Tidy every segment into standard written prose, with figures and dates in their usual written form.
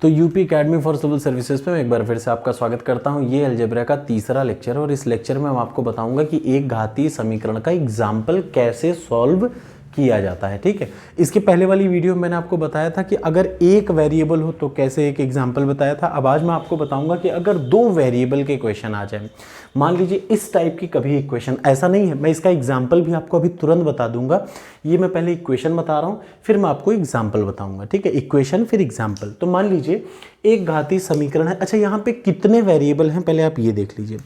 तो UP academy for civil services पे मैं एक बार फिर से आपका स्वागत करता हूं। ये अलजेब्रा का तीसरा लेक्चर है और इस लेक्चर में मैं आपको बताऊंगा कि एक घातीय समीकरण का एग्जाम्पल कैसे सॉल्व किया जाता है। ठीक है, इसके पहले वाली वीडियो में मैंने आपको बताया था कि अगर एक वेरिएबल हो तो कैसे एक एग्जाम्पल बताया था। अब आज मैं आपको बताऊंगा कि अगर दो वेरिएबल के क्वेश्चन आ जाए, मान लीजिए इस टाइप की कभी इक्वेशन, ऐसा नहीं है, मैं इसका एग्जाम्पल भी आपको अभी तुरंत बता दूंगा। ये मैं पहले इक्वेशन बता रहा हूँ, फिर मैं आपको एग्जाम्पल बताऊंगा। ठीक है, इक्वेशन फिर एग्जाम्पल। तो मान लीजिए एक घातीय समीकरण है। अच्छा, यहाँ पे कितने वेरिएबल हैं पहले आप ये देख लीजिए,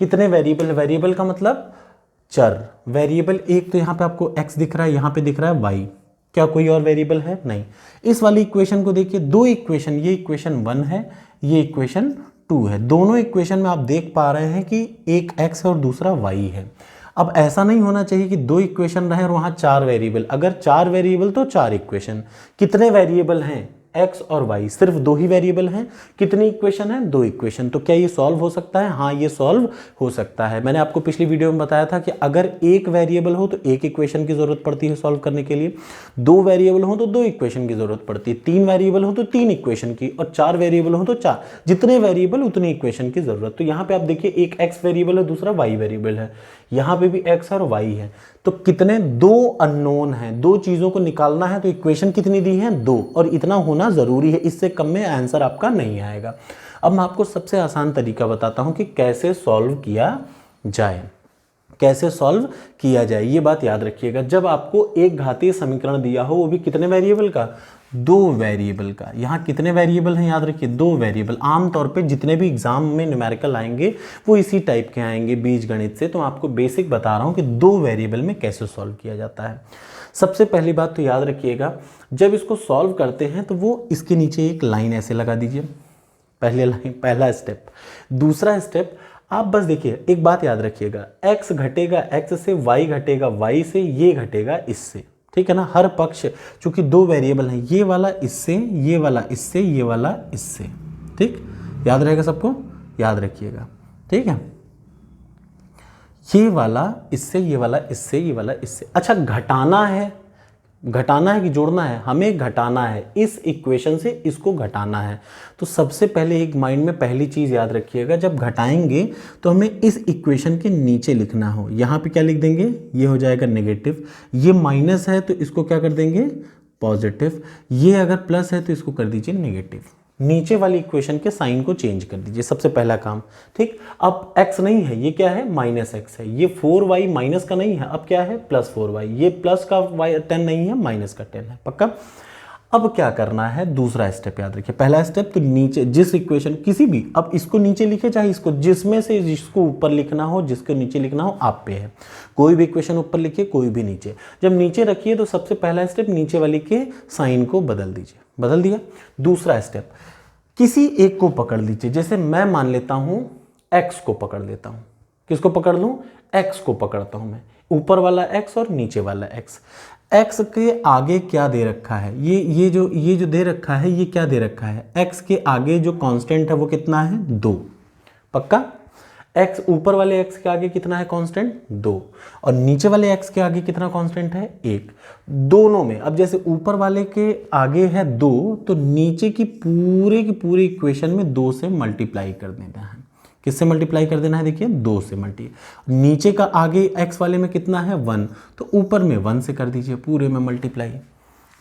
कितने वेरिएबल। वेरिएबल का मतलब चर। वेरिएबल एक तो यहाँ पे आपको x दिख रहा है, यहाँ पे दिख रहा है y। क्या कोई और वेरिएबल है? नहीं। इस वाली इक्वेशन को देखिए, दो इक्वेशन, ये इक्वेशन 1 है, ये इक्वेशन 2 है। दोनों इक्वेशन में आप देख पा रहे हैं कि एक x है और दूसरा y है। अब ऐसा नहीं होना चाहिए कि दो इक्वेशन रहे और वहाँ चार वेरिएबल। अगर चार वेरिएबल तो चार इक्वेशन। कितने वेरिएबल हैं? x और y, सिर्फ दो ही वेरिएबल हैं। कितनी इक्वेशन है? दो इक्वेशन। तो क्या ये सॉल्व हो सकता है? हाँ, ये सॉल्व हो सकता है। मैंने आपको पिछली वीडियो में बताया था कि अगर एक वेरिएबल हो तो एक इक्वेशन की जरूरत पड़ती है सॉल्व करने के लिए, दो वेरिएबल हो तो दो इक्वेशन की जरूरत पड़ती है, तीन वेरिएबल हो तो तीन इक्वेशन की, और चार वेरिएबल हो तो चार। जितने वेरिएबल उतनी इक्वेशन की जरूरत। तो यहाँ पे आप देखिए, एक x वेरिएबल है, दूसरा y वेरिएबल है, यहाँ पे भी x और y है। तो कितने? दो अननोन हैं, दो चीजों को निकालना है। तो इक्वेशन कितनी दी है? दो, और इतना होना जरूरी है, इससे कम में आंसर आपका नहीं आएगा। अब मैं आपको सबसे आसान तरीका बताता हूं कि कैसे सॉल्व किया जाए। कैसे सॉल्व किया जाए, ये बात याद रखिएगा। जब आपको एक घातीय समीकरण दिया हो, वो भी कितने वेरिएबल का? दो वेरिएबल का। यहाँ कितने वेरिएबल हैं? याद रखिए, दो वेरिएबल। आमतौर पे जितने भी एग्जाम में न्यूमेरिकल आएंगे वो इसी टाइप के आएंगे, बीजगणित से। तो मैं आपको बेसिक बता रहा हूँ कि दो वेरिएबल में कैसे सॉल्व किया जाता है। सबसे पहली बात तो याद रखिएगा, जब इसको सॉल्व करते हैं तो वो इसके नीचे एक लाइन ऐसे लगा दीजिए, पहले लाइन, पहला स्टेप। दूसरा स्टेप, आप बस देखिए, एक बात याद रखिएगा, x घटेगा x से, y घटेगा y से, ये घटेगा इससे। ठीक है ना, हर पक्ष, चूंकि दो वेरिएबल हैं, ये वाला इससे, ये वाला इससे, ये वाला इससे। ठीक, याद रहेगा सबको? याद रखिएगा। ठीक है, ये वाला इससे, ये वाला इससे, ये वाला इससे। अच्छा, घटाना है, घटाना है कि जोड़ना है? हमें घटाना है, इस इक्वेशन से इसको घटाना है। तो सबसे पहले एक माइंड में पहली चीज याद रखिएगा, जब घटाएंगे तो हमें इस इक्वेशन के नीचे लिखना हो। यहाँ पे क्या लिख देंगे? ये हो जाएगा नेगेटिव। ये माइनस है तो इसको क्या कर देंगे? पॉजिटिव। ये अगर प्लस है तो इसको कर दीजिए नेगेटिव। नीचे वाली इक्वेशन के साइन को चेंज कर दीजिए, सबसे पहला काम। ठीक, अब x नहीं है, ये क्या है? माइनस x है। ये 4y माइनस का नहीं है, अब क्या है? Plus 4y। ये प्लस का 10 नहीं है, माइनस का 10 है। पक्का? अब क्या करना है? दूसरा स्टेप याद रखिए। पहला स्टेप तो नीचे जिस इक्वेशन, किसी भी, अब इसको नीचे लिखे चाहे इसको, जिसमें से जिसको ऊपर लिखना हो, जिसको नीचे लिखना हो, आप पे है। कोई भी इक्वेशन ऊपर लिखिए, कोई भी नीचे। जब नीचे रखिए तो सबसे पहला स्टेप, नीचे वाली के साइन को बदल दीजिए। बदल दिया। दूसरा स्टेप, किसी एक को पकड़ लीजिए। जैसे मैं मान लेता हूं x को पकड़ लेता हूं। किसको पकड़ लूं? x को पकड़ता हूं मैं। ऊपर वाला x और नीचे वाला x। x के आगे क्या दे रखा है? ये जो दे रखा है, ये क्या दे रखा है? x के आगे जो कांस्टेंट है वो कितना है? 2। पक्का? x, ऊपर वाले x के आगे कितना है कांस्टेंट? 2। और नीचे वाले x के आगे कितना कांस्टेंट है? 1। दोनों में, अब जैसे ऊपर वाले के आगे है 2, तो नीचे की पूरी इक्वेशन में 2 से मल्टीप्लाई कर देना है। किससे मल्टीप्लाई कर देना है? देखिए, 2 से मल्टीप्लाई। नीचे का आगे x वाले में कितना है? 1, तो ऊपर में 1 से कर दीजिए, पूरे में मल्टीप्लाई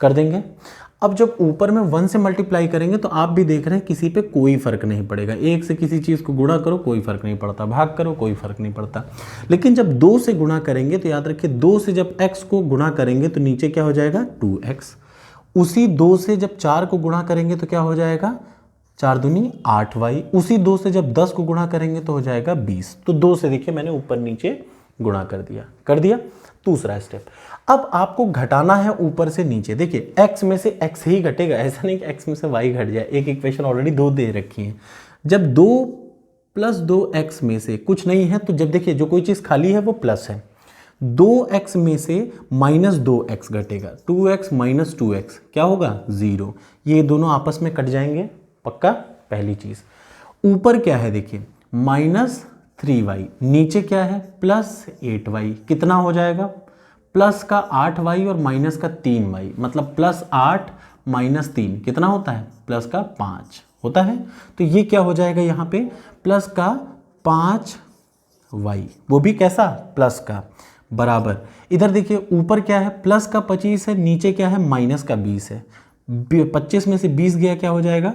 कर देंगे। अब जब ऊपर में 1 से मल्टीप्लाई करेंगे तो आप भी देख रहे हैं किसी पे कोई फर्क नहीं पड़ेगा। एक से किसी चीज़ को गुणा करो, कोई फर्क नहीं पड़ता, भाग करो, कोई फर्क नहीं पड़ता। लेकिन जब 2 से गुणा करेंगे तो याद रखिए, 2 से जब x को गुणा करेंगे तो नीचे क्या हो जाएगा? 2x। उसी 2 से जब 4 को गुणा करेंगे तो क्या हो जाएगा? 4 दूनी 8y। उसी 2 से जब 10 को गुणा करेंगे तो हो जाएगा 20। तो 2 से देखिए मैंने ऊपर नीचे गुणा कर दिया। कर दिया। दूसरा स्टेप, अब आपको घटाना है ऊपर से नीचे। देखिए, x में से x ही घटेगा, ऐसा नहीं कि x में से y घट जाए। एक इक्वेशन ऑलरेडी 2 दे रखी है। जब 2 + 2x में से कुछ नहीं है, तो जब देखिए जो कोई चीज़ खाली है वो प्लस है, 2x में से -2x घटेगा। 2x - 2x क्या होगा? 0। ये दोनों आपस में कट जाएंगे। पक्का? पहली चीज़। ऊपर क्या है? देखिए, -3y। नीचे क्या है? +8y। कितना हो जाएगा? प्लस का 8y और माइनस का 3y, मतलब +8 -3 कितना होता है, प्लस का 5 होता है। तो ये क्या हो जाएगा यहाँ पे, प्लस का 5y, वो भी कैसा, प्लस का, बराबर। इधर देखिए ऊपर क्या है, प्लस का 25 है, नीचे क्या है, माइनस का 20 है। 25 में से 20 गया, क्या हो जाएगा,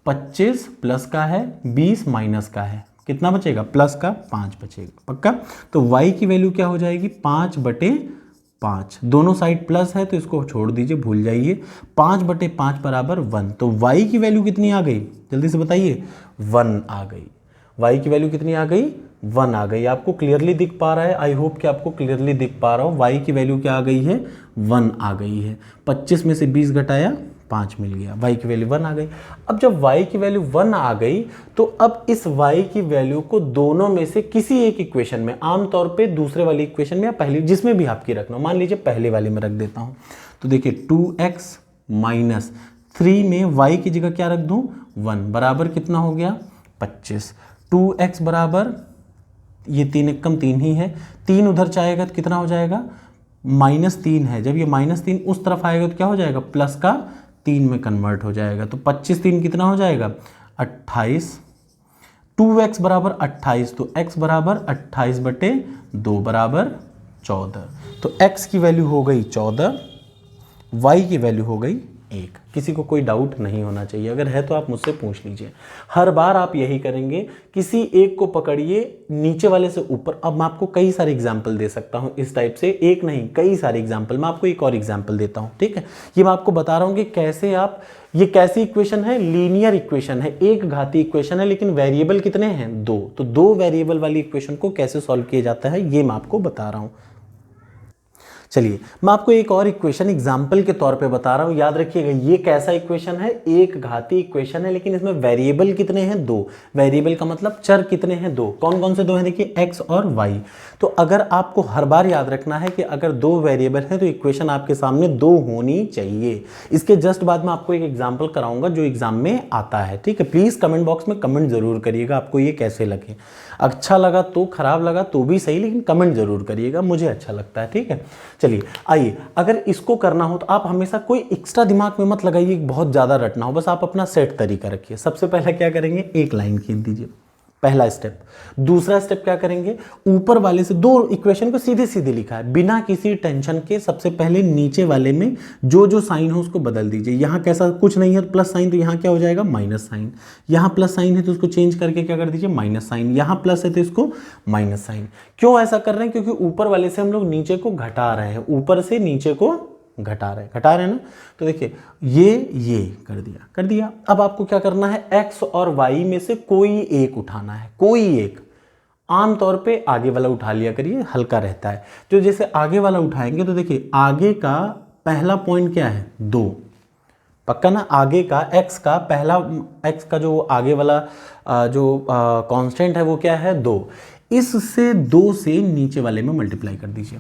25 प्लस का है, 20 माइनस का है, कितना बचेगा, प्लस का 5 बचेगा, पक्का। तो y की वैल्यू क्या हो जाएगी, 5/5। दोनों साइड प्लस है तो इसको छोड़ दीजिए, भूल जाइए। 5/5 बराबर 1। तो y की वैल्यू कितनी आ गई, जल्दी से बताइए, 1 आ गई। y की वैल्यू कितनी आ गई, 1 आ गई। आपको क्लियरली दिख पा रहा है, आई होप कि आपको क्लियरली दिख पा रहा हो। y की वैल्यू क्या आ गई है, 1 आ गई है। 25 में से 20 घटाया, 5 मिल गया, y की वैल्यू 1 आ गई। अब जब y की वैल्यू 1 आ गई तो अब इस y की वैल्यू को दोनों में से किसी एक इक्वेशन में, आमतौर पे दूसरे वाली इक्वेशन में या पहली, जिसमें भी आपकी रखना, मान लीजिए पहले वाले में रख देता हूं। तो देखिए 2x माइनस 3 में y की जगह क्या रख दूं, 1, बराबर कितना हो गया, 25। 2x बराबर, ये 3 एकम 3 ही है, 3 उधर जाएगा तो कितना हो जाएगा, -3 है। जब ये -3 उस तरफ आएगा तो क्या हो जाएगा, प्लस का 3 में कन्वर्ट हो जाएगा। तो 25 3 कितना हो जाएगा, 28। 2x बराबर 28, तो x बराबर 28/2 बराबर 14। तो x की वैल्यू हो गई 14, y की वैल्यू हो गई 1। किसी को कोई डाउट नहीं होना चाहिए, अगर है तो आप मुझसे पूछ लीजिए। हर बार आप यही करेंगे, किसी एक को पकड़िए नीचे वाले से ऊपर। अब मैं आपको कई सारे एग्जाम्पल दे सकता हूं इस टाइप से, एक नहीं कई सारे एग्जाम्पल। मैं आपको एक और एग्जाम्पल देता हूं, ठीक है। ये मैं आपको बता रहा हूं कि कैसे आप, ये कैसी इक्वेशन है, लीनियर इक्वेशन है, एक घाती इक्वेशन है, लेकिन वेरिएबल कितने हैं, 2। तो 2 वेरिएबल वाली इक्वेशन को कैसे सॉल्व किया जाता है ये मैं आपको बता रहा हूं। चलिए मैं आपको एक और इक्वेशन एग्जाम्पल के तौर पे बता रहा हूं, याद रखिएगा। ये कैसा इक्वेशन है, एक घाती इक्वेशन है, लेकिन इसमें वेरिएबल कितने हैं, 2। वेरिएबल का मतलब चर कितने हैं, 2। कौन कौन से 2 हैं, देखिए x और y। तो अगर आपको हर बार याद रखना है कि अगर 2 वेरिएबल है तो इक्वेशन आपके सामने 2 होनी चाहिए। इसके जस्ट बाद में आपको एक एग्जाम्पल कराऊंगा जो एग्जाम में आता है, ठीक है। प्लीज कमेंट बॉक्स में कमेंट जरूर करिएगा आपको ये कैसे लगे। अच्छा लगा तो, खराब लगा तो भी सही, लेकिन कमेंट जरूर करिएगा, मुझे अच्छा लगता है, ठीक है। चलिए आइए, अगर इसको करना हो तो आप हमेशा कोई एक्स्ट्रा दिमाग में मत लगाइए, बहुत ज्यादा रटना हो, बस आप अपना सेट तरीका रखिए। सबसे पहले क्या करेंगे, एक लाइन खींच दीजिए, पहला स्टेप। दूसरा स्टेप क्या करेंगे, ऊपर वाले से 2 इक्वेशन को सीधे सीधे लिखा है बिना किसी टेंशन के। सबसे पहले नीचे वाले में जो जो साइन हो उसको बदल दीजिए। यहाँ कैसा कुछ नहीं है प्लस साइन, तो यहाँ क्या हो जाएगा, माइनस साइन। यहाँ प्लस साइन है तो उसको चेंज करके क्या कर दीजिए, माइनस साइन। यहाँ प्लस है तो इसको माइनस साइन। क्यों ऐसा कर रहे हैं, क्योंकि ऊपर वाले से हम लोग नीचे को घटा रहे हैं, ऊपर से नीचे को घटा रहे हैं ना। तो देखिए ये कर दिया। अब आपको क्या करना है, x और y में से कोई एक उठाना है, कोई एक। आमतौर पे आगे वाला उठा लिया करिए, हल्का रहता है। तो जैसे आगे वाला उठाएंगे तो देखिए आगे का पहला पॉइंट क्या है, 2, पक्का ना। आगे का x का पहला, x का जो आगे वाला जो कांस्टेंट है वो क्या है, 2। इससे 2 से नीचे वाले में मल्टीप्लाई कर दीजिए,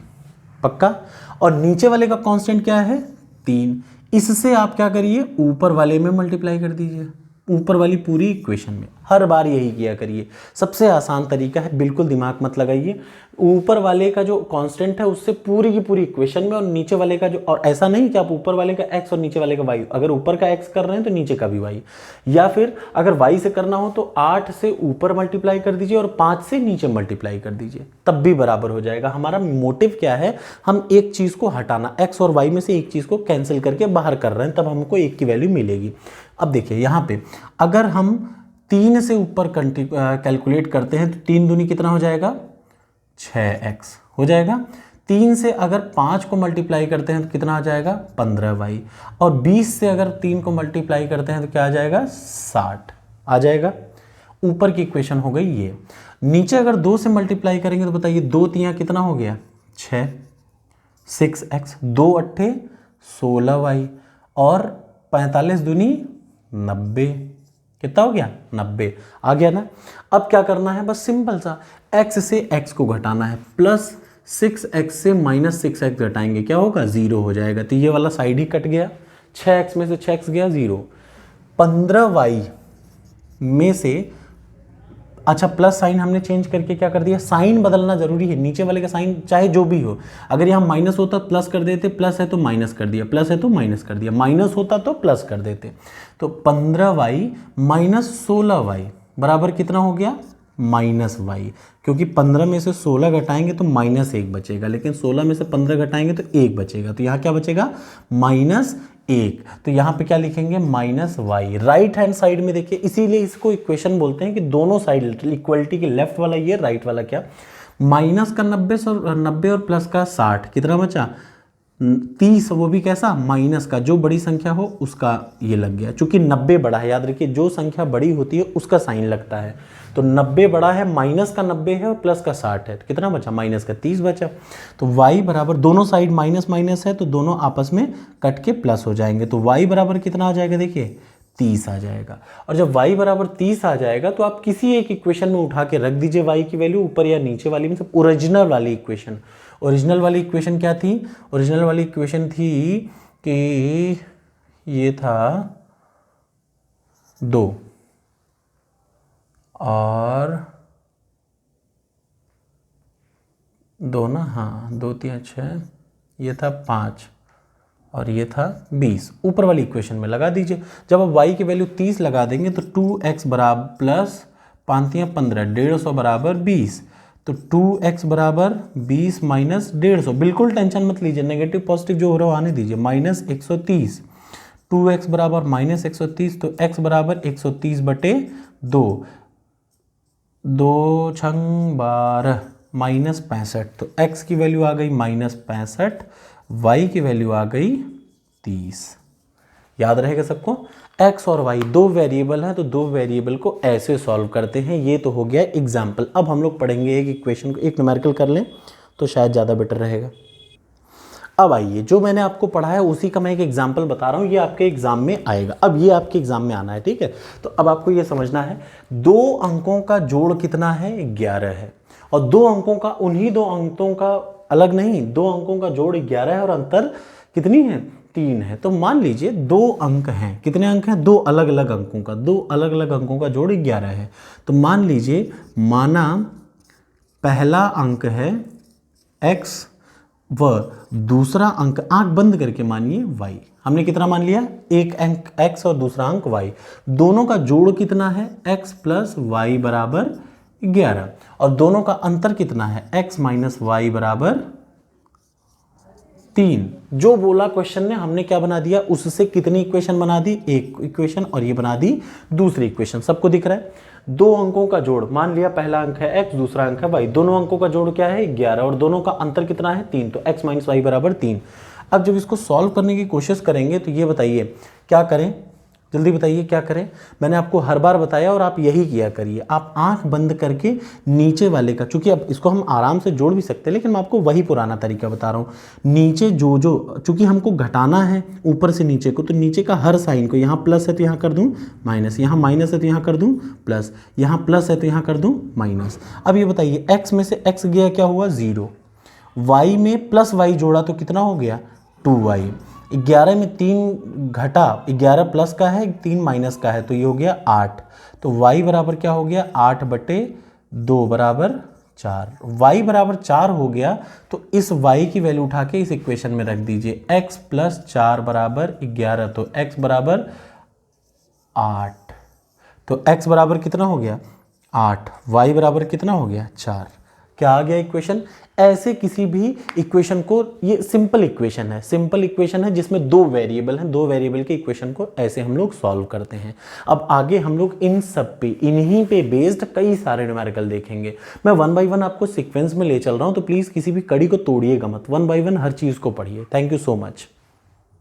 पक्का। और नीचे वाले का कांस्टेंट क्या है, 3। इससे आप क्या करिए, ऊपर वाले में मल्टीप्लाई कर दीजिए, ऊपर वाली पूरी इक्वेशन में। हर बार यही किया करिए, सबसे आसान तरीका है, बिल्कुल दिमाग मत लगाइए। ऊपर वाले का जो कांस्टेंट है उससे पूरी की पूरी इक्वेशन में, और नीचे वाले का जो, और ऐसा नहीं कि आप ऊपर वाले का x और नीचे वाले का y, अगर ऊपर का x कर रहे हैं तो नीचे का भी y, या फिर अगर y से करना हो तो 8 से ऊपर मल्टीप्लाई कर दीजिए और 5 से नीचे मल्टीप्लाई कर दीजिए, तब भी बराबर हो जाएगा। हमारा मोटिव क्या है, हम एक चीज को हटाना, x और y में से एक चीज को कैंसिल करके बाहर कर रहे हैं, तब हमको 1 की वैल्यू मिलेगी। अब देखिए यहाँ पे अगर हम 3 से ऊपर कैलकुलेट करते हैं तो 3 दूनी कितना हो जाएगा, 6x हो जाएगा। 3 से अगर 5 को मल्टीप्लाई करते हैं तो कितना आ जाएगा, 15y। और 20 से अगर 3 को मल्टीप्लाई करते हैं तो क्या आ जाएगा, 60 आ जाएगा। ऊपर की इक्वेशन हो गई ये। नीचे अगर 2 से मल्टीप्लाई करेंगे तो बताइए 2 तियां कितना हो गया, 6, 6x, 2 अट्ठे 16y, और 45 दूनी 90, कितना हो गया, 90 आ गया ना। अब क्या करना है, बस सिंपल सा, x से x को घटाना है, प्लस 6x से -6x घटाएंगे, क्या होगा, 0 हो जाएगा। तो ये वाला साइड ही कट गया, 6x में से 6x गया 0। 15y में से अच्छा प्लस साइन हमने चेंज करके क्या कर दिया, साइन बदलना जरूरी है, नीचे वाले का साइन चाहे जो भी हो, अगर यहाँ माइनस होता प्लस कर देते, प्लस है तो माइनस कर दिया, प्लस है तो माइनस कर दिया, माइनस होता तो प्लस कर देते। तो 15y माइनस 16y बराबर कितना हो गया, माइनस वाई, क्योंकि 15 में से 16 घटाएंगे तो माइनस 1 बचेगा, लेकिन 16 में से 15 घटाएंगे तो 1 बचेगा, तो यहाँ क्या बचेगा, माइनस 1। तो यहाँ पे क्या लिखेंगे, minus Y. Right hand side में देखिए, इसीलिए इसको इक्वेशन बोलते हैं कि दोनों साइड इक्वलिटी के, लेफ्ट वाला ये, राइट वाला क्या, माइनस का 90 और प्लस का 60, कितना बचा 30, वो भी कैसा, माइनस का, जो बड़ी संख्या हो उसका ये लग गया, चूंकि 90 बड़ा है, याद रखिए जो संख्या बड़ी होती है उसका साइन लगता है, तो 90 बड़ा है, माइनस का 90 है और प्लस का 60 है, तो कितना बचा, माइनस का 30 बचा। तो y बराबर, दोनों साइड माइनस माइनस है तो दोनों आपस में कट के प्लस हो जाएंगे, तो y बराबर कितना आ जाएगा, देखिए 30 आ जाएगा। और जब y बराबर 30 आ जाएगा तो आप किसी एक इक्वेशन में उठा के रख दीजिए y की वैल्यू, ऊपर या नीचे वाली में, सब ओरिजिनल वाली इक्वेशन। ओरिजिनल वाली इक्वेशन क्या थी, ओरिजिनल वाली इक्वेशन थी कि ये था 2 और 2 ना, हाँ 2 3 6, ये था 5 और ये था 20, ऊपर वाली इक्वेशन में लगा दीजिए। जब आप y की वैल्यू 30 लगा देंगे तो 2x बराबर प्लस 5 × 15, 150 बराबर 20, तो 2x बराबर 20 माइनस 150, बिल्कुल टेंशन मत लीजिए, नेगेटिव पॉजिटिव जो हो रहा है आने दीजिए, माइनस 130, 2x बराबर माइनस 130, तो x बराबर 130 बटे 2, 2 छंग 12 माइनस 65, तो x की वैल्यू आ गई माइनस 65, y की वैल्यू आ गई 30। याद रहेगा सबको, x और y दो वेरिएबल हैं, तो दो वेरिएबल को ऐसे सॉल्व करते हैं। ये तो हो गया एग्जाम्पल। अब हम लोग पढ़ेंगे एक इक्वेशन को, एक न्यूमेरिकल कर लें तो शायद ज़्यादा बेटर रहेगा। अब आइए, जो मैंने आपको पढ़ा है उसी का मैं एक एग्जाम्पल बता रहा हूँ, ये आपके एग्जाम में आएगा। अब ये आपके एग्जाम में आना है, ठीक है। तो अब आपको ये समझना है, 2 अंकों का जोड़ कितना है, 11 है, और 2 अंकों का, उन्हीं 2 अंकों का अलग नहीं, 2 अंकों का जोड़ 11 है और अंतर कितनी है, 3 है। तो मान लीजिए 2 अंक हैं, कितने अंक हैं, 2 अलग अलग अंकों का, 2 अलग अलग अंकों का जोड़ 11 है। तो मान लीजिए, माना पहला अंक है x व दूसरा अंक, आंख बंद करके मानिए y। हमने कितना मान लिया, एक अंक x और दूसरा अंक y, दोनों का जोड़ कितना है, x प्लस y बराबर 11, और दोनों का अंतर कितना है, x माइनस y बराबर 3। जो बोला क्वेश्चन ने, हमने क्या बना दिया, उससे कितनी इक्वेशन बना दी, एक इक्वेशन, और ये बना दी दूसरी इक्वेशन। सबको दिख रहा है, 2 अंकों का जोड़, मान लिया पहला अंक है x, दूसरा अंक है y, दोनों अंकों का जोड़ क्या है, 11, और दोनों का अंतर कितना है, 3, तो x माइनस वाई बराबर 3। अब जब इसको सॉल्व करने की कोशिश करेंगे तो ये बताइए क्या करें, जल्दी बताइए क्या करें। मैंने आपको हर बार बताया और आप यही किया करिए, आप आंख बंद करके नीचे वाले का, चूंकि अब इसको हम आराम से जोड़ भी सकते हैं, लेकिन मैं आपको वही पुराना तरीका बता रहा हूँ। नीचे जो चूंकि हमको घटाना है ऊपर से नीचे को, तो नीचे का हर साइन को, यहाँ प्लस है तो यहाँ कर दूँ माइनस, यहाँ माइनस है तो यहाँ कर दूँ प्लस, यहाँ प्लस है तो यहाँ कर दूँ माइनस। अब ये बताइए, x में से x गया, क्या हुआ 0, y में प्लस y जोड़ा तो कितना हो गया 2y, 11 में 3 घटा, 11 प्लस का है 3 माइनस का है, तो ये हो गया 8, तो y बराबर क्या हो गया 8 बटे 2 बराबर 4। y बराबर 4 हो गया, तो इस y की वैल्यू उठा के इस इक्वेशन में रख दीजिए, x प्लस 4 बराबर 11, तो x बराबर 8, तो x बराबर कितना हो गया 8, y बराबर कितना हो गया 4। क्या आ गया इक्वेशन। ऐसे किसी भी इक्वेशन को, ये सिंपल इक्वेशन है, सिंपल इक्वेशन है जिसमें 2 वेरिएबल हैं, 2 वेरिएबल के इक्वेशन को ऐसे हम लोग सॉल्व करते हैं। अब आगे हम लोग इन सब पे, इन्हीं पे बेस्ड कई सारे न्यूमेरिकल देखेंगे। मैं 1 बाय 1 आपको सीक्वेंस में ले चल रहा हूं, तो प्लीज़ किसी भी कड़ी को तोड़िएगा मत, 1 बाय 1 हर चीज़ को पढ़िए। Thank you so much.